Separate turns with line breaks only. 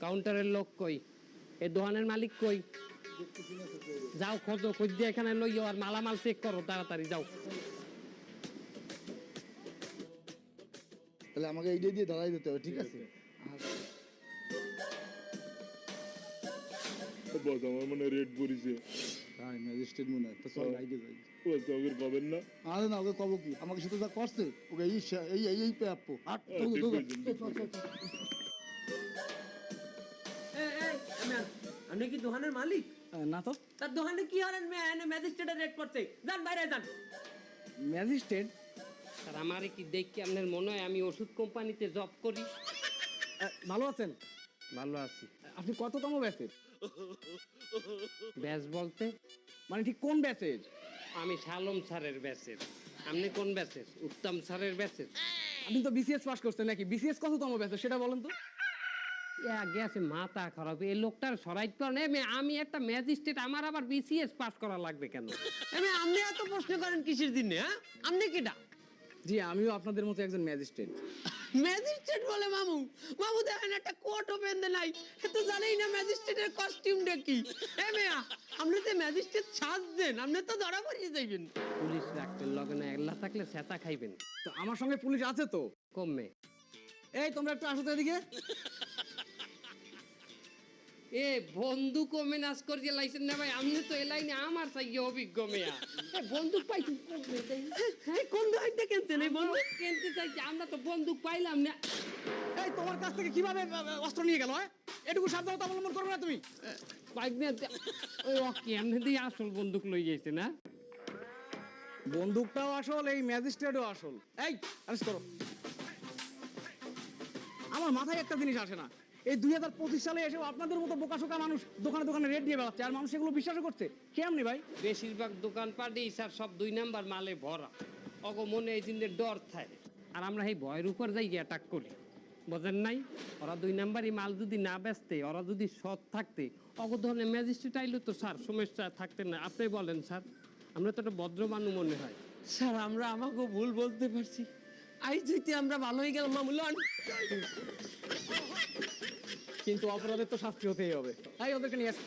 কাউন্টারের লোক কই? এই দোকানের মালিক কই? যাও খোঁজো, খোঁজ দিয়ে এখানে লইও আর মালামাল চেক করো তাড়াতাড়ি যাও।
তাহলে আমাকে এইটা দিয়ে ধরাই দিতে হবে, ঠিক আছে?
বস আমার মনে রেড পড়েছে।
হ্যাঁ ম্যাজিস্ট্রেট মনে হয়, তো চল গাইডে যাই।
বস ওকে কবেন না?
আরে না, ওকে কব কি, আমাকে সাথে যা করছে ওকে এই প্রাপ্য। আর
আপনি কি দোকানের মালিক?
না তো।
তার দোকানে কি হলেন ম্যাজিস্ট্রেটের রেট পড়ছে? যান বাইরে যান।
ম্যাজিস্ট্রেট?
স্যার আমারে কি দেখি আপনার মনে হয় আমি ওষুধ কোম্পানিতে জব করি?
ভালো আছেন?
ভালো আছি।
আপনি কততম ব্যাচের?
ব্যাচ বলতে?
মানে ঠিক কোন ব্যাচের?
আমি শালম স্যারের ব্যাচের। আপনি কোন ব্যাচের? উত্তম স্যারের ব্যাচের?
আপনি তো বিসিএস পাস করছেন নাকি? বিসিএস কততম ব্যাচের সেটা বলেন তো।
গেছে মাথা খারাপ, এই লোকটার সরাইতে পারে না। আমি একটা ম্যাজিস্ট্রেট, আমার আবার বিসিএস পাস করা লাগবে কেন? আপনি এত প্রশ্ন করেন কিসের জন্য? হ্যাঁ, আপনি কিটা?
জি আমিও আপনাদের মতো একজন ম্যাজিস্ট্রেট।
ম্যাজিস্ট্রেট বলে মামু? মামু দেখেন একটা কোটও বেঁধে নাই, তো জানেই না ম্যাজিস্ট্রেটের কস্টিউমটা কি। আপনি তো ম্যাজিস্ট্রেট সাজছেন, আপনি তো ধরা পড়িয়ে যাইবেন। পুলিশ রাখবেন লগে না, একলা থাকলে সেতা খাইবেন।
তো আমার সঙ্গে পুলিশ আছে তো।
কমে
এই তোমরা একটু আসো তো এদিকে।
এ বন্দুক ও মেনাজ করিয়ে লাইছেন না ভাই? আপনি তো এলাই না আমার চাই অভিজ্ঞ মেয়া। বন্দুক পাইছি কোন দোকানটা কিনছেন? এই বন্দুক কিনতে চাইছি আমরা, তো বন্দুক পাইলাম না।
এই তোমার কাছ থেকে কিভাবে অস্ত্র নিয়ে গেল? এটুকু সাবধানতা অবলম্বন করবে না তুমি?
বাইক নিয়ে ওই অকি এমনি দিয়ে আসল বন্দুক লই যাইছে না?
বন্দুকটাও আসল, এই ম্যাজিস্ট্রেটও আসল। এই অ্যারেস্ট করো। আমার মাথায় একটা জিনিস আসে না, এই 2025 সালে এসেও আপনাদের মতো বোকাশোকা মানুষ দোকানে দোকানে রেট দিয়ে বেড়াচ্ছে, আর মানুষ এগুলো বিশ্বাস করছে কেমনি ভাই?
বেশিরভাগ দোকানপাটই স্যার সব 2 নাম্বার মালে ভরা। অগো মনে এই দিনের ডর থাকে, আর আমরা এই ভয়ের উপর যাই অ্যাটাক করি, বোঝেন নাই? ওরা 2 নাম্বারই মাল যদি না বেচতে, ওরা যদি সৎ থাকতে, অগো ধরনের ম্যাজিস্ট্রেট আইলে তো স্যার সমস্যা থাকতে না। আপনি বলেন স্যার, আমরা তো একটা ভদ্র মানুষ মনে হয়। স্যার আমরা আমাকে ভুল বলতে পারছি, আই যেতে আমরা ভালো হয়ে গেলাম মামুলান।
কিন্তু অপরাধের তো শাস্তি হতেই হবে। এই ওদেরকে নিয়ে আস।